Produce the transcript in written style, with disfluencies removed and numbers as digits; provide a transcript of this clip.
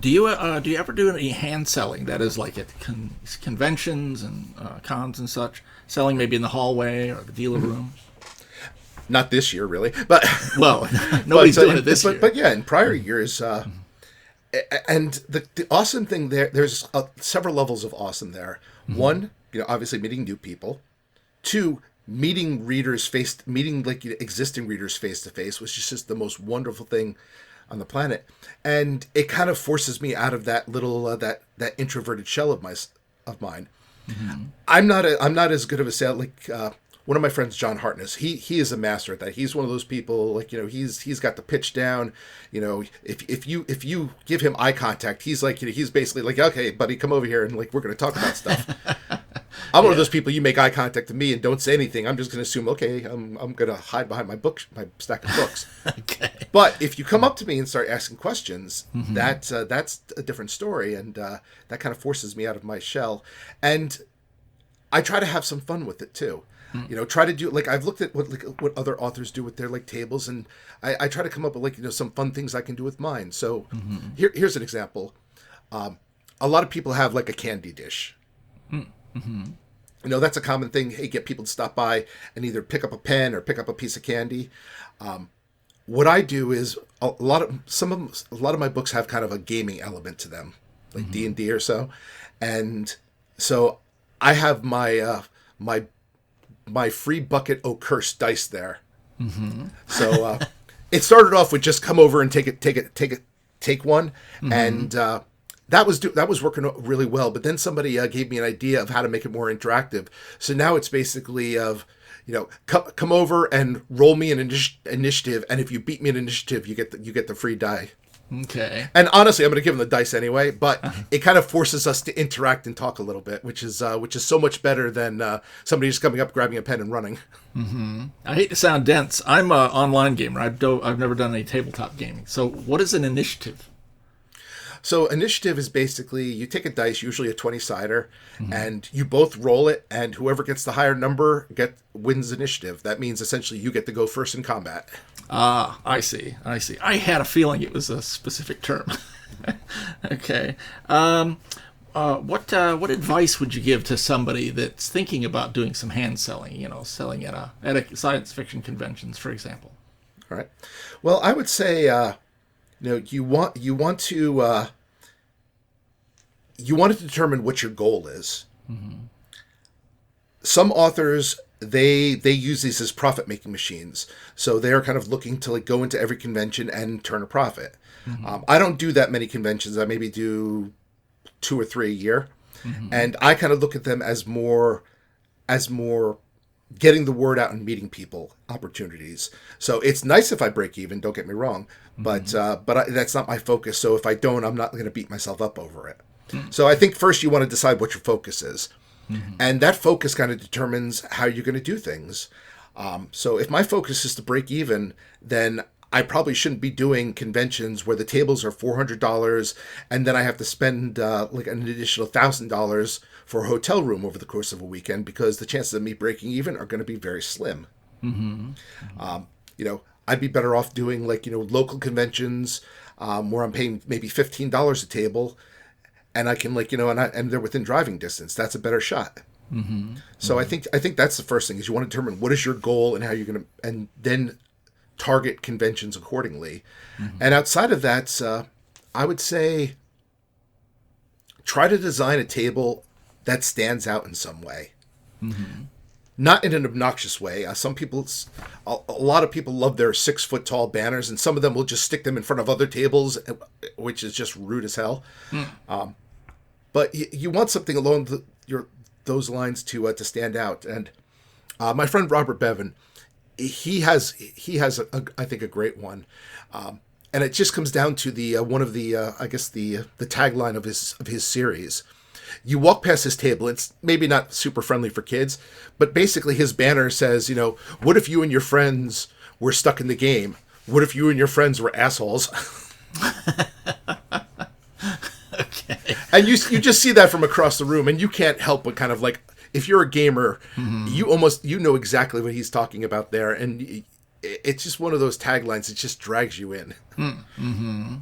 Do you ever do any hand selling? That is like at conventions and cons and such. Selling maybe in the hallway or the dealer room. Not this year, really, but well, nobody's doing it this year. But yeah, in prior years, and the awesome thing there's several levels of awesome there. One, obviously meeting new people. Two, meeting existing readers face to face, which is just the most wonderful thing on the planet. And it kind of forces me out of that little that introverted shell of mine. Mm-hmm. I'm not as good of a sales one of my friends, John Hartness, he is a master at that. He's one of those people, he's got the pitch down. If you give him eye contact, he's he's basically like, okay, buddy, come over here and we're going to talk about stuff. I'm one of those people, you make eye contact to me and don't say anything, I'm just going to assume, okay, I'm going to hide behind my stack of books. Okay. But if you come up to me and start asking questions, that's a different story, and that kind of forces me out of my shell. And I try to have some fun with it too. Try to do I've looked at what other authors do with their tables, and I try to come up with some fun things I can do with mine. So here's an example. A lot of people have a candy dish. Mm-hmm. That's a common thing. Hey, get people to stop by and either pick up a pen or pick up a piece of candy. What I do is a lot of my books have kind of a gaming element to them, like D&D or so, and so I have my free bucket o' curse dice there. Mm-hmm. So it started off with just come over and take one, and that was working really well. But then somebody gave me an idea of how to make it more interactive. So now it's basically come over and roll me an initiative, and if you beat me in initiative, you get the free die. Okay. And honestly, I'm going to give them the dice anyway, but it kind of forces us to interact and talk a little bit, which is so much better than somebody just coming up, grabbing a pen, and running. Mm-hmm. I hate to sound dense. I'm an online gamer. I've never done any tabletop gaming. So what is an initiative? So initiative is basically you take a dice, usually a 20-sider, and you both roll it, and whoever gets the higher number wins initiative. That means essentially you get to go first in combat. Ah, I see. I had a feeling it was a specific term. Okay. What advice would you give to somebody that's thinking about doing some hand selling? Selling at a science fiction conventions, for example. All right. Well, I would say you want to determine what your goal is. Mm-hmm. Some authors, they use these as profit-making machines. So they're kind of looking to go into every convention and turn a profit. Mm-hmm. I don't do that many conventions. I maybe do 2 or 3 a year. Mm-hmm. And I kind of look at them as more getting the word out and meeting people opportunities. So it's nice if I break even, don't get me wrong, but that's not my focus. So if I don't, I'm not going to beat myself up over it. Mm-hmm. So I think first you want to decide what your focus is. Mm-hmm. And that focus kind of determines how you're going to do things. So if my focus is to break even, then I probably shouldn't be doing conventions where the tables are $400 and then I have to spend an additional $1,000 for a hotel room over the course of a weekend, because the chances of me breaking even are going to be very slim. Mm-hmm. I'd be better off doing local conventions where I'm paying maybe $15 a table, and I can and they're within driving distance. That's a better shot. Mm-hmm. So mm-hmm. I think that's the first thing, is you want to determine what is your goal and how you're going to, and then target conventions accordingly. Mm-hmm. And outside of that, I would say try to design a table that stands out in some way. Mm-hmm. Not in an obnoxious way. A lot of people love their 6-foot tall banners, and some of them will just stick them in front of other tables, which is just rude as hell. Mm. But you want something along those lines to stand out. And my friend Robert Bevan, he has I think a great one, and it just comes down to the one of the the tagline of his series. You walk past his table. It's maybe not super friendly for kids, but basically his banner says, what if you and your friends were stuck in the game? What if you and your friends were assholes? Okay. And you just see that from across the room, and you can't help but kind of if you're a gamer, mm-hmm. you know exactly what he's talking about there, and it's just one of those taglines that just drags you in. Mm-hmm.